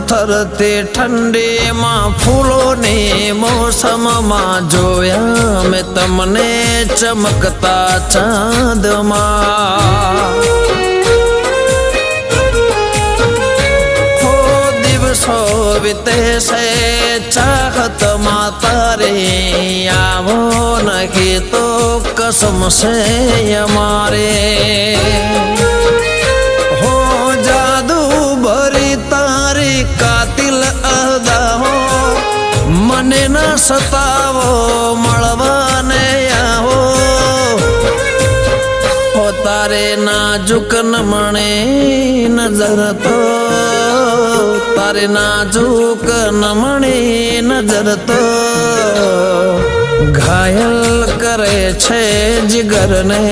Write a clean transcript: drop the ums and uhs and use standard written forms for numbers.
થરથરતી ઠંડીમાં ફૂલોની મોસમમાં જોયા મેં તમને ચમકતા ચાંદમાં દિવસો વીતે છે ચાહતમાં તારી આવો નહીં તો કસમ છે અમારે હો જાદુ ભરી તારી કાતિલ અદાઓ મને ન સતાવો મળવાને આવો હો તારે નાજુક નમણે નજર તો તારે નાજુક નમણી નજર તો ઘાયલ કરે છે જીગરને